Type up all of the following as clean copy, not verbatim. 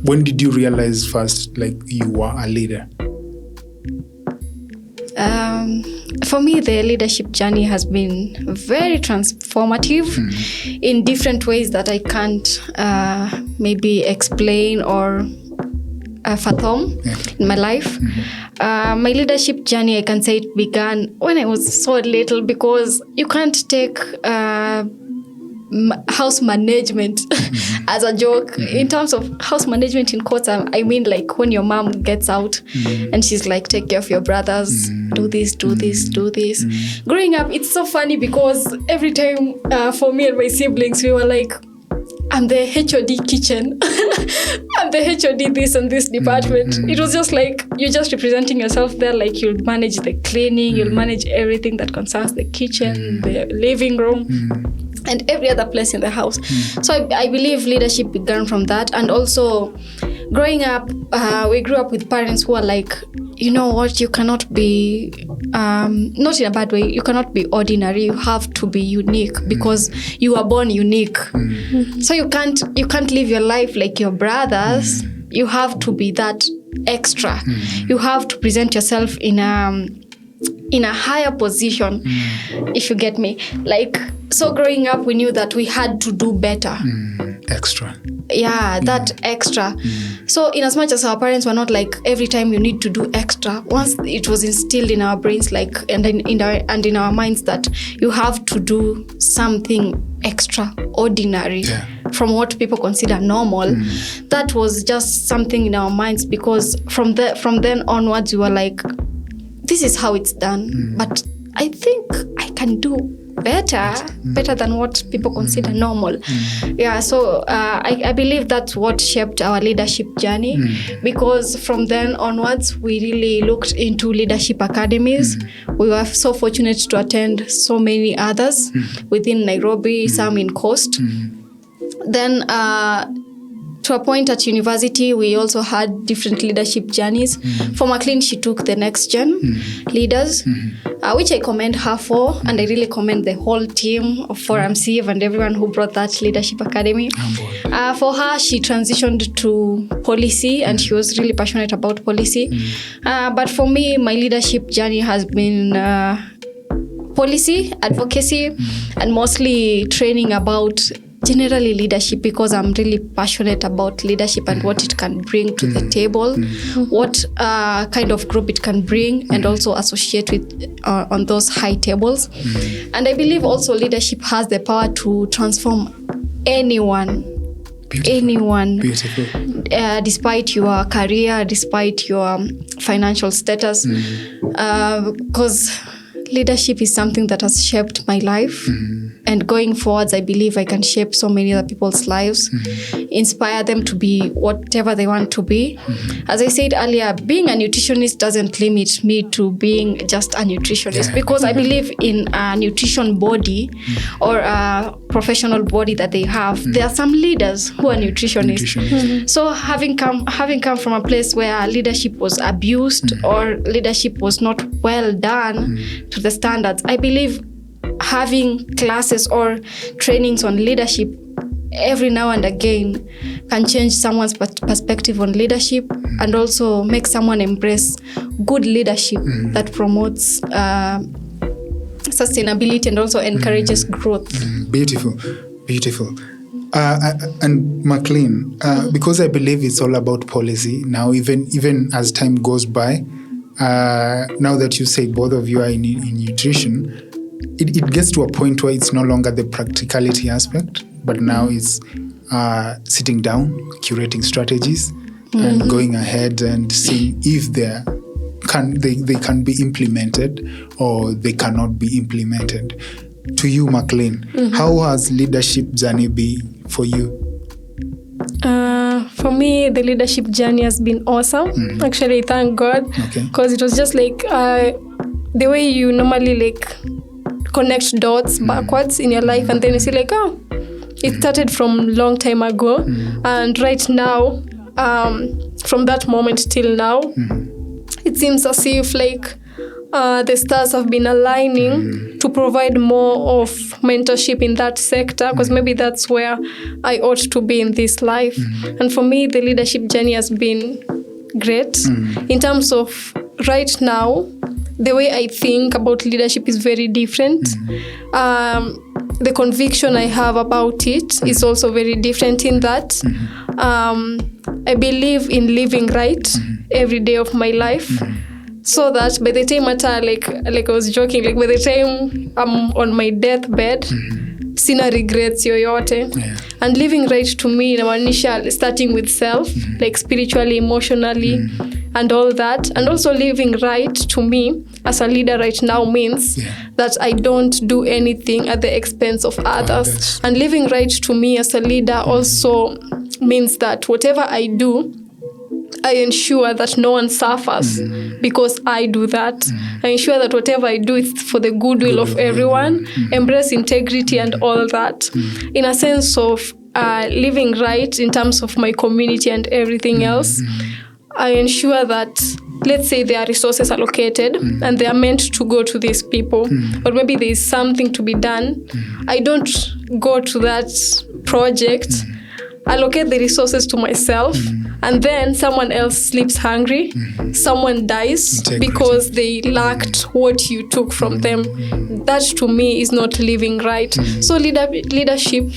When did you realize first, like, you were a leader? For me, the leadership journey has been very transformative in different ways that I can't maybe explain or fathom in my life. My leadership journey, I can say it began when I was so little, because you can't take house management as a joke. In terms of house management in quotes, I mean like when your mom gets out and she's like, take care of your brothers, do this. Growing up, it's so funny because every time for me and my siblings, we were like, I'm the HOD kitchen. I'm the HOD this and this department. It was just like, you're just representing yourself there, like you'll manage the cleaning, you'll manage everything that concerns the kitchen, the living room, and every other place in the house. So I believe leadership began from that. And also growing up, we grew up with parents who are like, you know what, you cannot be, not in a bad way, you cannot be ordinary, you have to be unique because you were born unique. So you can't live your life like your brothers. You have to be that extra. You have to present yourself in a higher position, if you get me. Like, so growing up, we knew that we had to do better. Extra. Yeah, that extra. So in as much as our parents were not like, every time you need to do extra, once it was instilled in our brains, like, and in our minds, that you have to do something extraordinary from what people consider normal. That was just something in our minds, because from then onwards, we were like, this is how it's done, but I think I can do better than what people consider normal. Yeah, so I believe that's what shaped our leadership journey, because from then onwards, we really looked into leadership academies. We were so fortunate to attend so many others within Nairobi, some in Coast. Then to a point at university, we also had different leadership journeys. For McLean, she took the next gen leaders, which I commend her for, and I really commend the whole team of Forum Civ and everyone who brought that leadership academy. For her, she transitioned to policy, and she was really passionate about policy. But for me, my leadership journey has been policy, advocacy, and mostly training about generally leadership, because I'm really passionate about leadership and what it can bring to the table, what kind of group it can bring, and also associate with on those high tables. And I believe also leadership has the power to transform anyone. Beautiful. Despite your career, despite your financial status, because leadership is something that has shaped my life. And going forwards, I believe I can shape so many other people's lives, inspire them to be whatever they want to be. As I said earlier, being a nutritionist doesn't limit me to being just a nutritionist, because I believe in a nutrition body or a professional body that they have. There are some leaders who are nutritionists. So having come from a place where leadership was abused or leadership was not well done to the standards, I believe having classes or trainings on leadership every now and again can change someone's perspective on leadership, and also make someone embrace good leadership that promotes sustainability and also encourages growth. Beautiful. And McLean, because I believe it's all about policy now, even as time goes by, now that you say both of you are in nutrition, it gets to a point where it's no longer the practicality aspect, but now it's sitting down, curating strategies, and going ahead and seeing if they can be implemented or they cannot be implemented. To you, McLean, how has leadership journey been for you? For me, the leadership journey has been awesome. Actually, thank God, because it was just like the way you normally like connect dots backwards in your life, and then you see like, oh, It started from long time ago, and right now, from that moment till now, it seems as if like the stars have been aligning to provide more of mentorship in that sector, because maybe that's where I ought to be in this life. And for me, the leadership journey has been great in terms of right now. The way I think about leadership is very different. The conviction I have about it is also very different in that I believe in living right every day of my life. So that by the time like I was joking, like by the time I'm on my deathbed, sina regrets yoyote. Yeah. And living right to me inamaanisha starting with self, like spiritually, emotionally, and all that. And also living right to me as a leader right now means that I don't do anything at the expense of others. And living right to me as a leader also means that whatever I do, I ensure that no one suffers because I do that. I ensure that whatever I do is for the goodwill of everyone, embrace integrity and all that. In a sense of living right in terms of my community and everything else, I ensure that, let's say there are resources allocated and they are meant to go to these people, or maybe there is something to be done. I don't go to that project, allocate the resources to myself, and then someone else sleeps hungry, someone dies because they lacked what you took from them. That to me is not living right. So leadership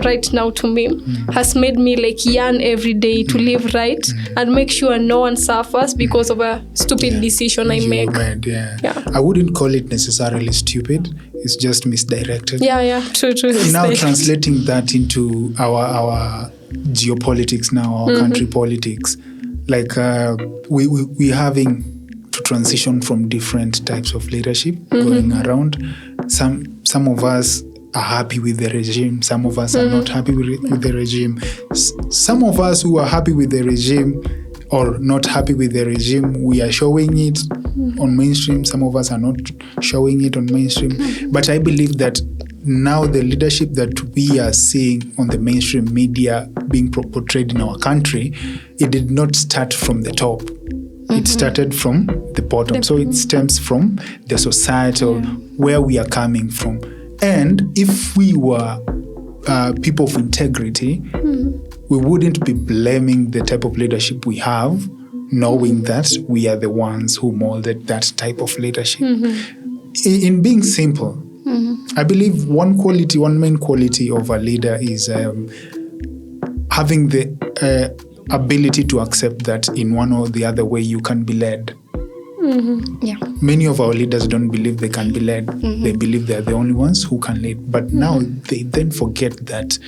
right now to me has made me like yearn every day to live right and make sure no one suffers because of a stupid decision I make. I wouldn't call it necessarily stupid. It's just misdirected. True. Now translating that into our geopolitics now, our country politics, like we having to transition from different types of leadership going around. Some of us are happy with the regime. Some of us are not happy with the regime. Some of us who are happy with the regime or not happy with the regime, we are showing it on mainstream. Some of us are not showing it on mainstream. But I believe that now the leadership that we are seeing on the mainstream media being portrayed in our country, it did not start from the top. It started from the bottom. So it stems from the societal, where we are coming from. And if we were people of integrity, we wouldn't be blaming the type of leadership we have, knowing that we are the ones who molded that type of leadership. In being simple, I believe one main quality of a leader is having the ability to accept that in one or the other way you can be led. Many of our leaders don't believe they can be led. They believe they're the only ones who can lead. But now they then forget that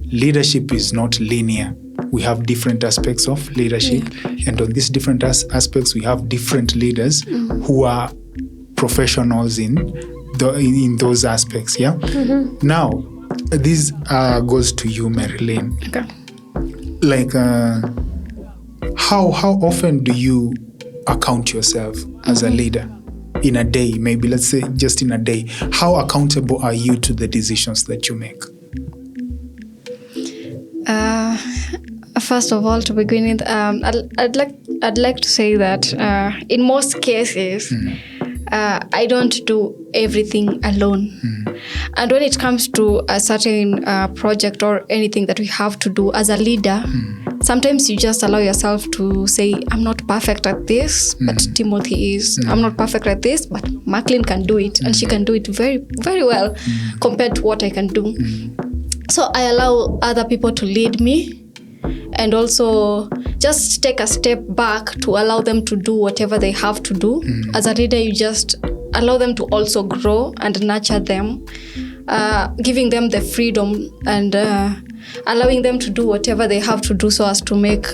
leadership is not linear. We have different aspects of leadership. And on these different aspects, we have different leaders who are professionals in those aspects. Now, this goes to you, Marilyn. Okay. Like, how often do you account yourself as a leader in a day? Maybe let's say just in a day. How accountable are you to the decisions that you make? First of all, to begin with, I'd like to say that in most cases, I don't do everything alone. And when it comes to a certain project or anything that we have to do as a leader, sometimes you just allow yourself to say, I'm not perfect at this, but Timothy is. I'm not perfect at this, but Macklin can do it. And she can do it very, very well compared to what I can do. So I allow other people to lead me, and also just take a step back to allow them to do whatever they have to do. As a leader, you just allow them to also grow and nurture them, giving them the freedom and allowing them to do whatever they have to do so as to make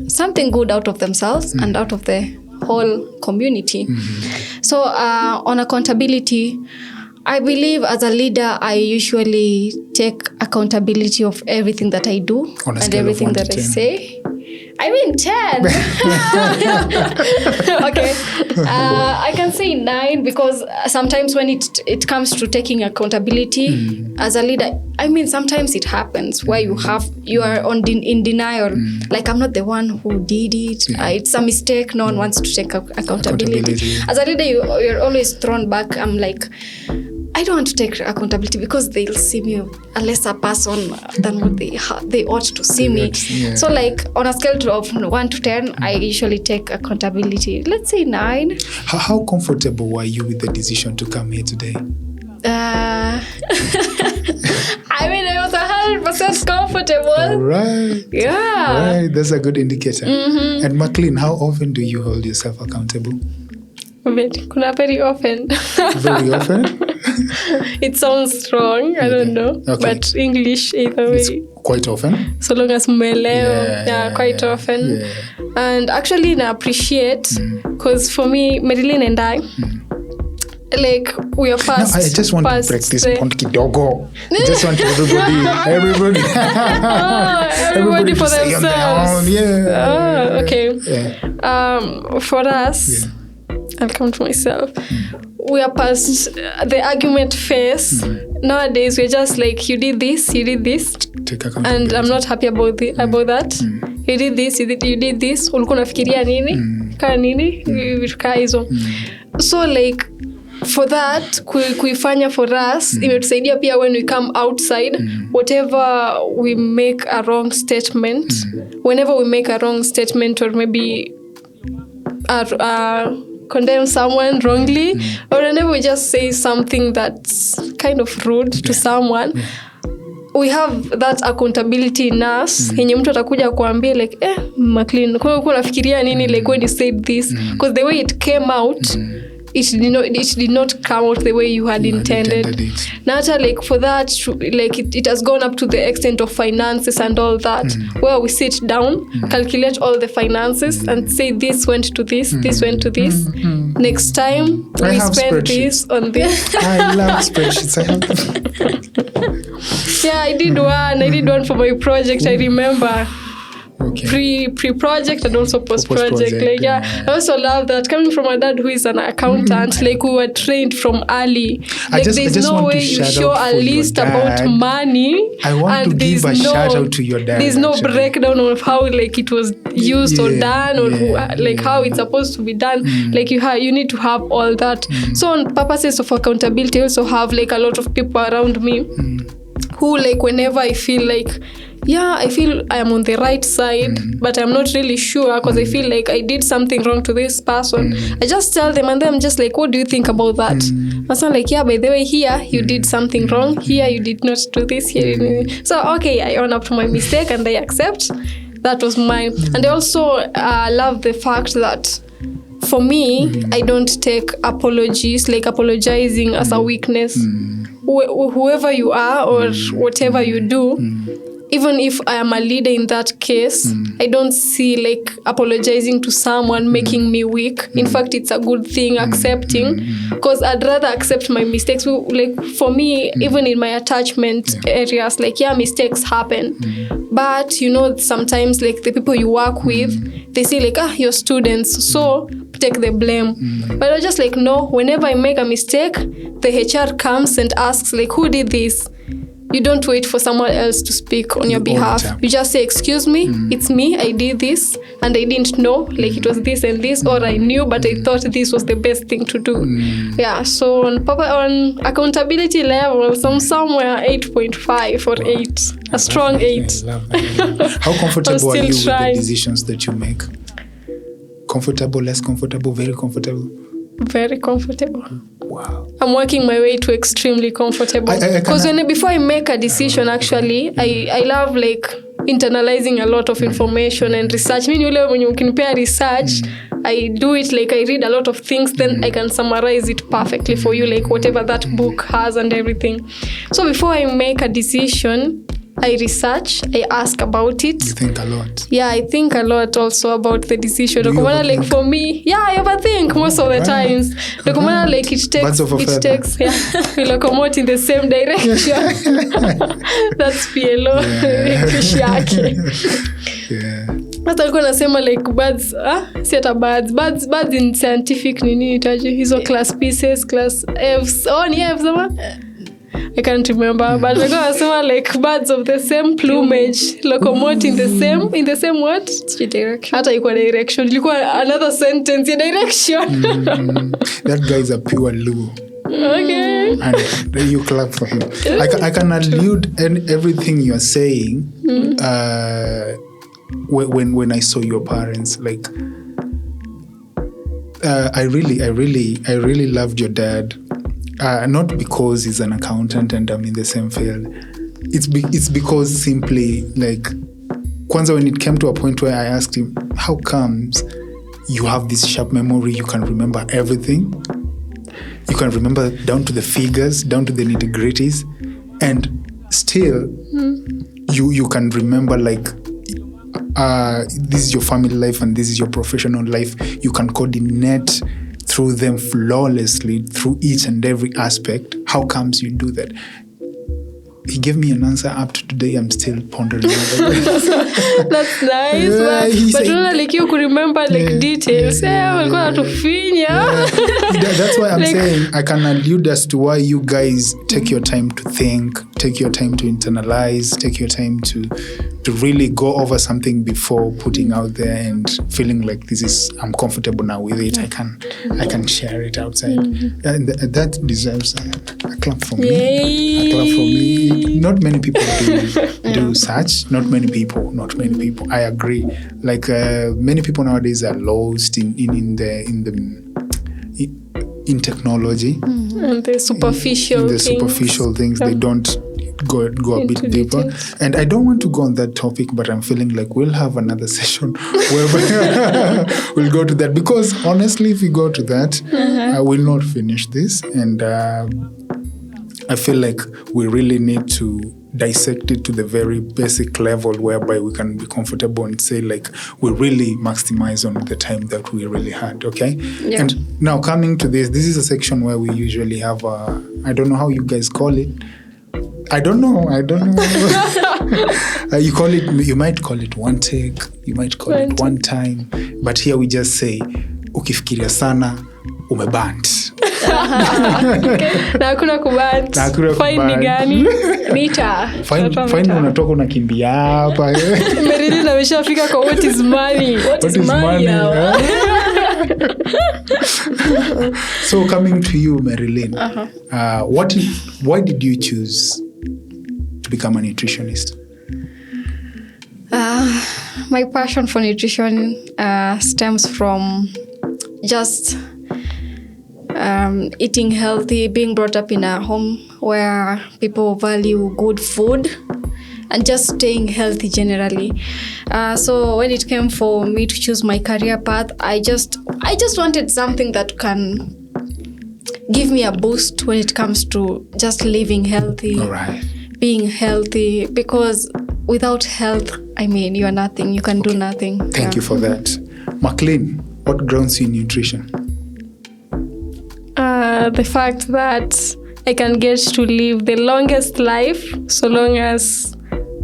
something good out of themselves and out of the whole community. So on accountability, I believe as a leader, I usually take accountability of everything that I do and everything that I say. I mean 10. Okay. I can say 9 because sometimes when it comes to taking accountability as a leader, I mean sometimes it happens where you are in denial. Like, I'm not the one who did it. It's a mistake. No one wants to take accountability. As a leader, you're always thrown back. I'm like, I don't want to take accountability because they'll see me a lesser person than what they ought to see me. Yeah. So like on a scale of 1 to 10, I usually take accountability. Let's say 9. How comfortable were you with the decision to come here today? I mean, I was 100% comfortable. Right. Yeah. Right. That's a good indicator. And McLean, how often do you hold yourself accountable? Very often. Very often? It sounds strong, I don't know. Okay. But English either It's way. quite often. So long as mmelewa. Yeah, quite often. Yeah. And actually I appreciate because for me, Madeline and I, like we are fast. No, I just want to break this point kidogo. I just want everybody everybody for to stay on their themselves. own. Yeah. Okay. Yeah. For us, I'll come to myself. We are past the argument phase. Nowadays, we're just like, you did this, Take accountability. and I'm not happy about that. You did this, you did this. Ulikuwa unafikiria nini? Kaa nini? Vitu kaa hizo. So like, for that, kuifanya for us, imetusaidia pia when we come outside, whatever we make a wrong statement, whenever we make a wrong statement or maybe condemn someone wrongly, or whenever we just say something that's kind of rude to someone, we have that accountability in us. Yenye mtu atakuja kuambia like, McLean, kwa unafikiria nini like when you said this? Because the way it came out, it did not come out the way you had intended. Nata like for that, like it has gone up to the extent of finances and all that, where we sit down, calculate all the finances and say this went to this, this went to this. Next time we spend this on this. I love spreadsheets. I have Yeah, I did one for my project. I remember. Okay. Pre-project and also post-project. Like, I also love that. Coming from a dad who is an accountant, like we were trained from early. Like there's no way you show a list about money. I want to give a shout out to your dad. There's no breakdown of how like it was used or done or like how it's supposed to be done. Like you need to have all that. So on purposes of accountability, I also have like a lot of people around me who like whenever I feel like I feel I am on the right side, but I'm not really sure because I feel like I did something wrong to this person. I just tell them and then I'm just like, what do you think about that? I sound like, by the way, here you did something wrong. Here you did not do this. Here. So, okay, I own up to my mistake and I accept. That was mine. And I also love the fact that for me, I don't take apologies, like apologizing as a weakness. Whoever you are or whatever you do, even if I am a leader in that case, I don't see like apologizing to someone making me weak. In fact, it's a good thing accepting, because I'd rather accept my mistakes. Like for me, even in my attachment areas, like mistakes happen. But sometimes like the people you work with, they say like, you're students, so take the blame. But I just like, no, whenever I make a mistake, the HR comes and asks like, who did this? You don't wait for someone else to speak on your behalf. You just say, excuse me, it's me, I did this, and I didn't know, like it was this and this, or I knew, but I thought this was the best thing to do. Yeah, so on accountability levels, I'm somewhere 8.5 or 8, a strong 8. I love that. How comfortable are you with trying. the decisions that you make? Comfortable, less comfortable, very comfortable? Very comfortable. Wow. I'm working my way to extremely comfortable. Because before I make a decision, actually, I love like internalizing a lot of information and research. When you can pair research, I do it like I read a lot of things, then I can summarize it perfectly for you, like whatever that book has and everything. So before I make a decision, I research, I ask about it. You think a lot. Yeah, I think a lot also about the decision. Do you Like for me, I overthink most of the times. Like it takes we locomote in the same direction. That's PLO. hata alikuwa anasema like birds, si hata birds in scientific nini itaje hizo class pieces, class Fs, ni Fs ama I can't remember, but alikuwa anasema like birds of the same plumage locomote in the same what direction. hata iko direction, ilikuwa another sentence ya direction. That guy is a pure Luo. Okay. And you clap for him. I can allude everything you're saying when I saw your parents. Like, I really loved your dad. Not because he's an accountant and I'm in the same field. It's because simply like, kwanza when it came to a point where I asked him, how comes you have this sharp memory, you can remember everything? You can remember down to the figures, down to the nitty-gritties, and still you can remember like this is your family life and this is your professional life. You can coordinate through them flawlessly through each and every aspect. How comes you do that? He gave me an answer up to today. I'm still pondering over that. That's nice. But like you could remember like details. Walikuwa natufinya. That's why I'm saying I can allude as to why you guys take your time to think, take your time to internalize, take your time to really go over something before putting out there and feeling like I'm comfortable now with it. I can share it outside. And that deserves a clap for me. Yay. A clap for me. Not many people do such. Not many people. I agree. Like many people nowadays are lost in technology and the superficial things. They don't go a bit deeper. Details. And I don't want to go on that topic, but I'm feeling like we'll have another session where we'll go to that, because honestly, if we go to that, I will not finish this. And I feel like we really need to dissect it to the very basic level whereby we can be comfortable and say like we really maximize on the time that we really had. Okay. Yeah. And now coming to this is a section where we usually have I don't know how you guys call it. I don't know. You might call it one take, you might call it one time, but here we just say ukifikiria sana umebant. Na hakuna kubant. Fine ni gani? Mita. Fine unatoka unakimbia hapa. Merili na ameshafika kwa what is money? What is money? So coming to you, Marilyn, why did you choose to become a nutritionist? My passion for nutrition stems from just eating healthy, being brought up in a home where people value good food and just staying healthy generally. So when it came for me to choose my career path, I just wanted something that can give me a boost when it comes to just living healthy, being healthy, because without health, I mean, you are nothing. You can do nothing. Thank you for that. McLean, what grounds you in nutrition? The fact that I can get to live the longest life so long as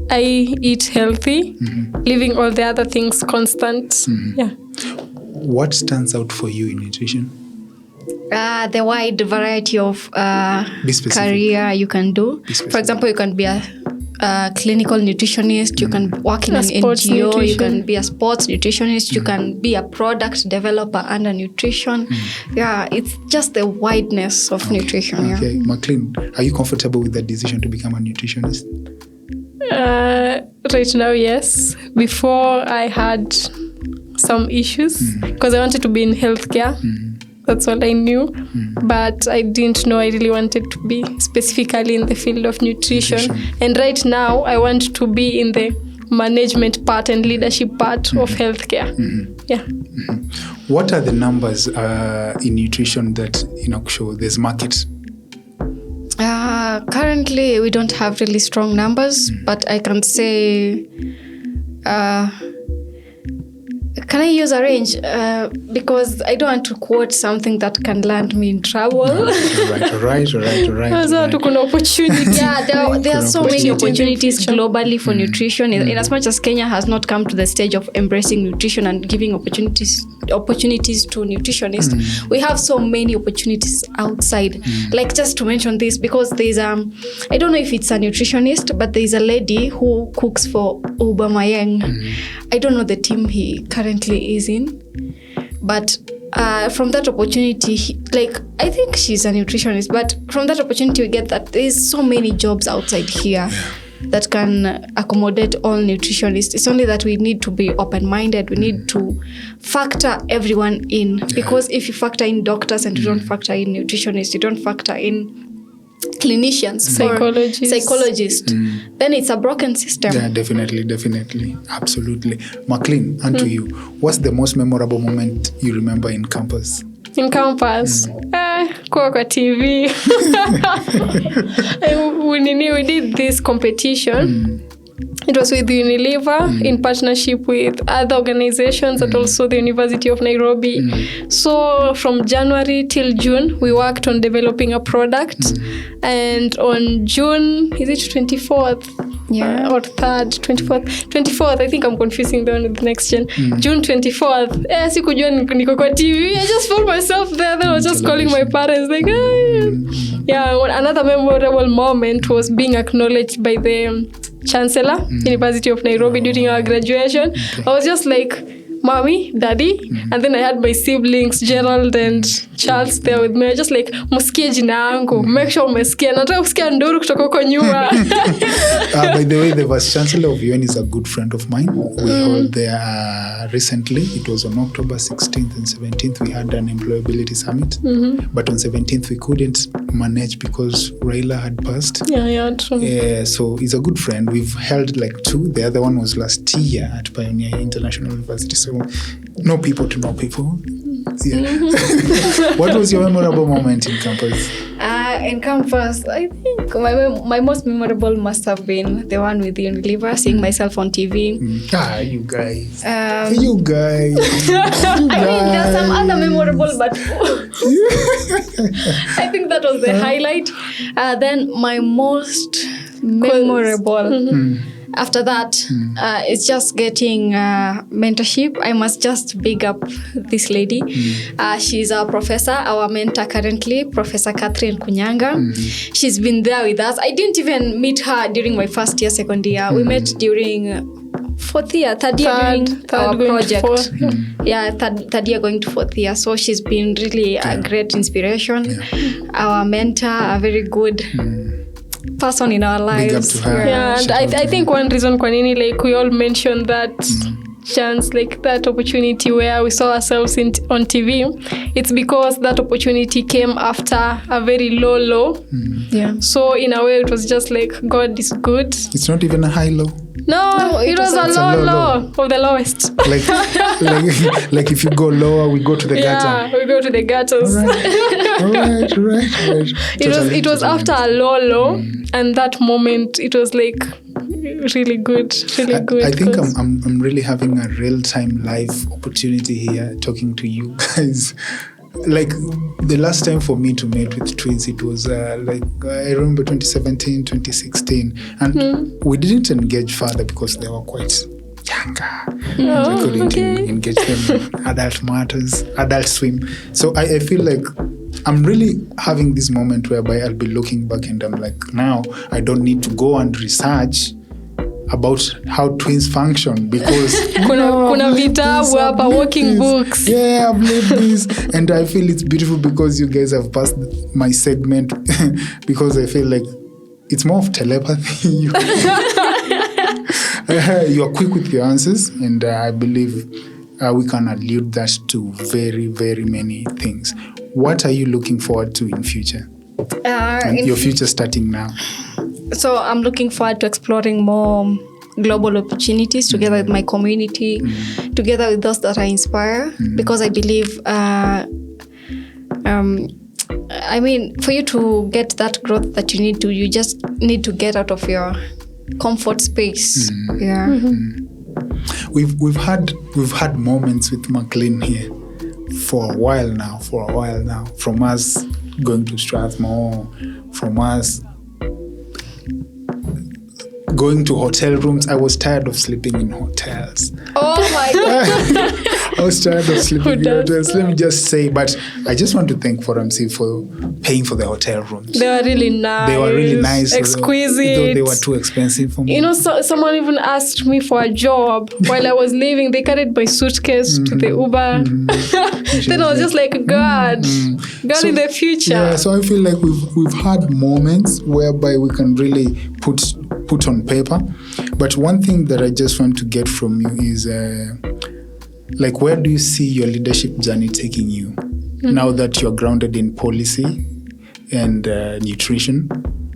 I eat healthy, leaving all the other things constant. Yeah. What stands out for you in nutrition? The wide variety of career you can do. For example, you can be a clinical nutritionist, you can work in an NGO, you can be a sports nutritionist, you can be a product developer under nutrition. Yeah, it's just the wideness of nutrition. Okay, Yeah. McLean, are you comfortable with that decision to become a nutritionist? Right now, yes. Before, I had some issues because I wanted to be in healthcare. That's all I knew. But I didn't know I really wanted to be specifically in the field of nutrition. And right now, I want to be in the management part and leadership part of healthcare. Yeah. What are the numbers in nutrition that show there's market? Currently, we don't have really strong numbers, but I can say Can I use arrange? Because I don't want to quote something that can land me in trouble. All right. Sasa tuko na opportunity. Yeah, there are so many opportunities globally for nutrition. In as much as Kenya has not come to the stage of embracing nutrition and giving opportunities to nutritionists, we have so many opportunities outside. Like, just to mention this, because there's I don't know if it's a nutritionist, but there's a lady who cooks for Aubameyang. I don't know the team he currently is in, but from that opportunity, I think she's a nutritionist, but from that opportunity we get that there's so many jobs outside here that can accommodate all nutritionists. It's only that we need to be open-minded. We need to factor everyone in, because if you factor in doctors and you don't factor in nutritionists, you don't factor in clinicians, psychologists, then it's a broken system. Yeah, definitely, absolutely. McLean, and to you, what's the most memorable moment you remember in campus? In campus, kwa TV. We did this competition. It was with Unilever in partnership with other organizations and also the University of Nairobi. So from January till June, we worked on developing a product. And on June, is it 24th? Yeah. Or 3rd, 24th, I think I'm confusing the one with the next gen. June 24th, sikujua niko kwa TV. I just found myself there. Then I was just calling my parents like, yeah. Another memorable moment was being acknowledged by the Chancellor, University of Nairobi, during our graduation. I was just like, Mommy, Daddy, and then I had my siblings, Gerald and Charles, there with me. I just like, musikie jina yangu, make sure umesikia. Nataka kusikia nduru kutoka huko nyuma. By the way, the Vice Chancellor of UN is a good friend of mine. We held there recently. It was on October 16th and 17th. We had an employability summit. But on 17th, we couldn't manage because Raila had passed. Yeah, true. So he's a good friend. We've held like 2. The other one was last year at Pioneer International University. So know people to know people. Yeah. What was your memorable moment in campus? In campus, I think my most memorable must have been the one with Unilever, seeing myself on TV. You guys. I mean, there's some other memorable, but I think that was the highlight. Then my most memorable. After that, it's just getting mentorship. I must just big up this lady. She's our professor, our mentor currently, Professor Catherine Kunyanga. She's been there with us. I didn't even meet her during my first year, second year. We met during third year during our project. Third year going to fourth year. So she's been really a great inspiration. Our mentor, a very good person in our lives. Big up to her. Yeah, and I think one reason kwa nini, like, we all mentioned that chance, like that opportunity where we saw ourselves on TV, it's because that opportunity came after a very low. Yeah. So in a way, it was just like, God is good. It's not even a high low. No, it was a low of the lowest. like if you go lower, we go to the gutter. Yeah, we go to the gutters. All right. It was after a low, and that moment, it was like really good. I think I'm really having a real-time live opportunity here talking to you guys. Like, the last time for me to meet with twins, it was I remember 2017, 2016, and we didn't engage further because they were quite younger. We couldn't engage them in adult matters, adult swim. So I feel like I'm really having this moment whereby I'll be looking back and I'm like, now I don't need to go and research about how twins function because kuna vitabu hapa, walking books. Yeah, I've lived this and I feel it's beautiful because you guys have passed my segment because I feel like it's more of telepathy. You are quick with your answers and I believe we can allude that to very, very many things. What are you looking forward to in future? Your future starting now. So I'm looking forward to exploring more global opportunities together with my community, together with those that I inspire, because I believe, I mean, for you to get that growth that you need to, you just need to get out of your comfort space. We've had moments with McLean here for a while now. From us going to Strathmore, from us going to hotel rooms. I was tired of sleeping in hotels. Oh my God. I was tired of sleeping in hotels. Let me just say, but I just want to thank Forum C for paying for the hotel rooms. They were really nice. Exquisite. Though they were too expensive for me. You know, someone even asked me for a job while I was leaving. They carried my suitcase to the Uber. Then I was just like, God so, in the future. Yeah, so I feel like we've had moments whereby we can really put on paper. But one thing that I just want to get from you is like, where do you see your leadership journey taking you now that you're grounded in policy and nutrition?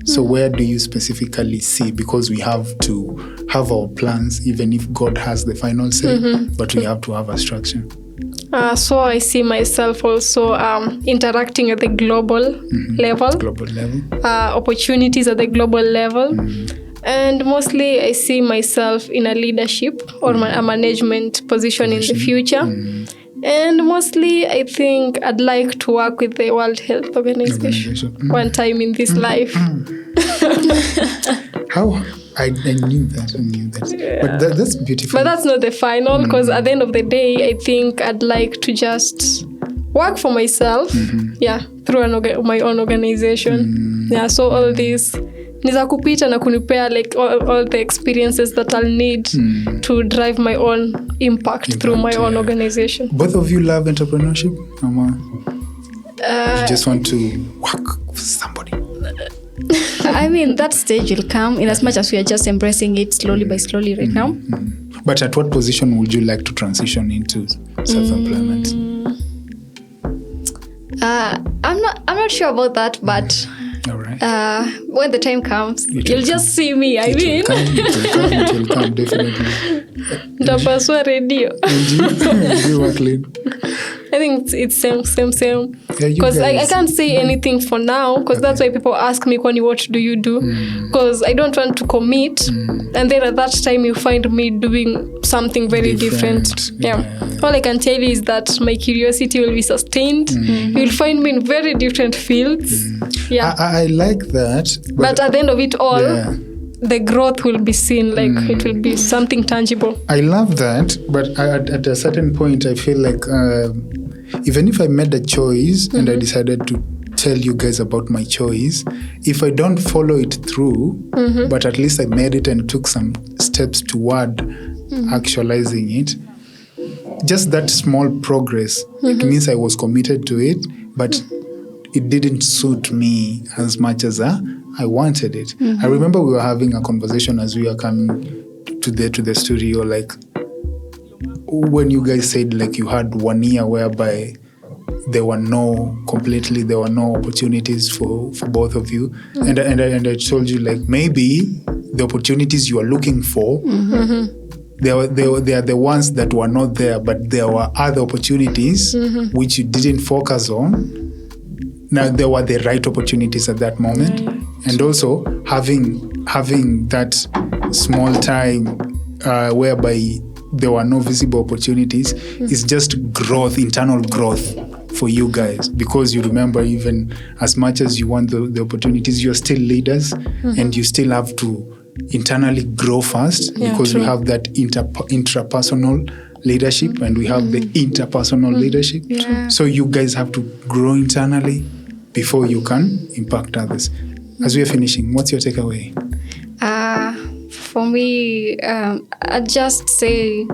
So where do you specifically see? Because we have to have our plans, even if God has the final say, but we have to have a structure. So I see myself also interacting at the global level. Opportunities at the global level. And mostly I see myself in a leadership or a management position in the future. And mostly I think I'd like to work with the World Health Organization one time in this life. How? I knew that. Yeah. But that's beautiful. But that's not the final, because at the end of the day, I think I'd like to just work for myself, through my own organization. Yeah, so all this niza kupita na kunipea like all the experiences that I'll need to drive my own impact through my own organization. Both of you love entrepreneurship? You just want to work for somebody? I mean, that stage will come in as much as we are just embracing it slowly by slowly right now. But at what position would you like to transition into self-employment? I'm not sure about that, but all right. When the time comes, you'll just see me. It will come, definitely. Ndapaswa radio. You work late. I think it's same. Because I can't say anything for now, because that's why people ask me, Kwani, what do you do? Because I don't want to commit. And then at that time, you find me doing something very different. Yeah. All I can tell you is that my curiosity will be sustained. You'll find me in very different fields. Yeah. I like that. But at the end of it all, the growth will be seen, like it will be something tangible. I love that, but at a certain point, I feel like even if I made a choice and I decided to tell you guys about my choice, if I don't follow it through, but at least I made it and took some steps toward actualizing it, just that small progress, it means I was committed to it, but it didn't suit me as much as I wanted it. I remember we were having a conversation as we were coming to the studio, like when you guys said like you had 1 year whereby there were no opportunities for both of you, and I told you like maybe the opportunities you are looking for, they are the ones that were not there, but there were other opportunities which you didn't focus on. Now there were the right opportunities at that moment, and also having that small time whereby there were no visible opportunities is just growth, internal growth for you guys, because you remember, even as much as you want the opportunities, you're still leaders and you still have to internally grow first, because we have that intrapersonal leadership and we have the interpersonal leadership. So you guys have to grow internally before you can impact others. As we are finishing, what's your takeaway? For me, I'd just say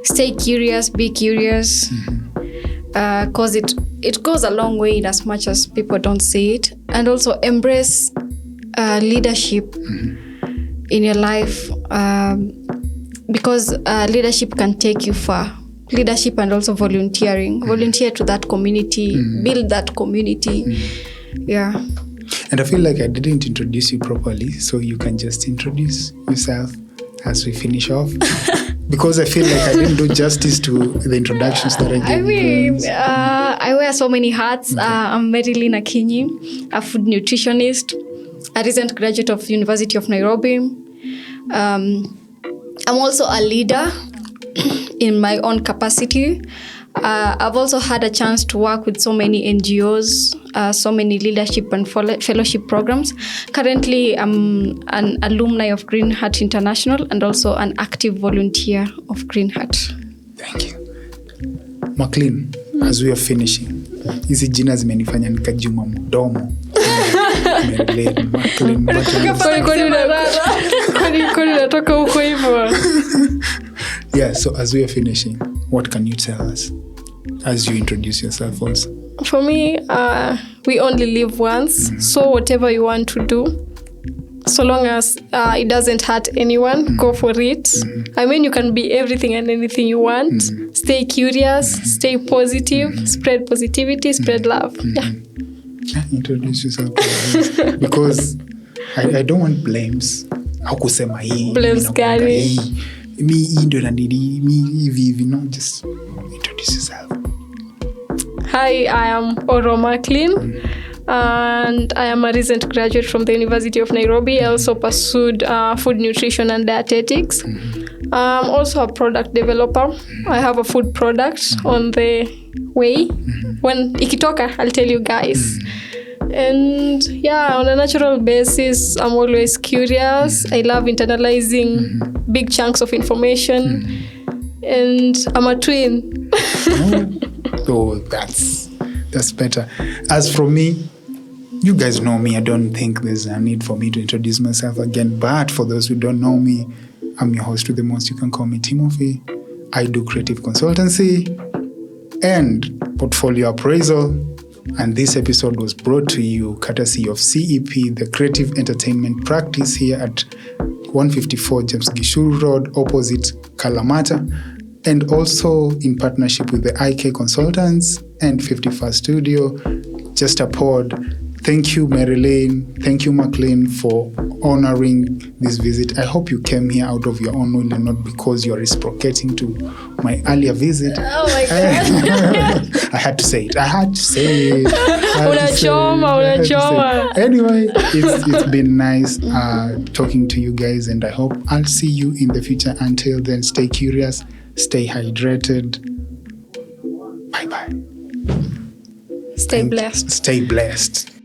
stay curious, be curious, because it goes a long way in as much as people don't see it. And also embrace leadership in your life, because leadership can take you far. Leadership and also volunteering. Volunteer to that community, build that community. Yeah. And I feel like I didn't introduce you properly, so you can just introduce yourself as we finish off. Because I feel like I didn't do justice to the introductions that I gave. I mean, I wear so many hats. I'm Marilyn Akinyi, a food nutritionist, a recent graduate of University of Nairobi. I'm I'm also a leader in my own capacity. I've also had a chance to work with so many NGOs, so many leadership and fellowship programs. Currently, I'm an alumni of Green Heart International and also an active volunteer of Green Heart. Thank you. McLean, as we are finishing, hizi jina zimenifanya nikajuma mdomo. McLean, Kwani unatoka huko hivyo? Yeah, so as we are finishing, what can you tell us as you introduce yourself also? For me, we only live once, so whatever you want to do, so long as it doesn't hurt anyone, go for it. I mean, you can be everything and anything you want. Stay curious, stay positive, spread positivity, spread love. Yeah. Introduce yourself, please. Because I don't want blames. Hakusema hii. Blames gani? Me hii ndio nanidi, me hivi, no, just introduce yourself. Hi, I am Oro McLean, and I am a recent graduate from the University of Nairobi. I also pursued food nutrition and dietetics. I'm also a product developer. I have a food product on the way. When ikitoka, I'll tell you guys. And yeah, on a natural basis, I'm always curious. I love internalizing big chunks of information. And I'm a twin. Oh, that's better. As for me, you guys know me. I don't think there's a need for me to introduce myself again. But for those who don't know me, I'm your host with the most. You can call me Timothy. I do creative consultancy and portfolio appraisal. And this episode was brought to you courtesy of CEP, the Creative Entertainment Practice, here at 154 James Gishuru Road, opposite Kalamata, and also in partnership with the IK Consultants and 51st Studio, Just a Pod. Thank you, Marilyn. Thank you, McLean, for honoring this visit. I hope you came here out of your own will and not because you're reciprocating to my earlier visit. Oh my God. I had to say it. Unachoma. Anyway, it's been nice talking to you guys, and I hope I'll see you in the future. Until then, stay curious, stay hydrated. Bye-bye. Stay blessed. Stay blessed.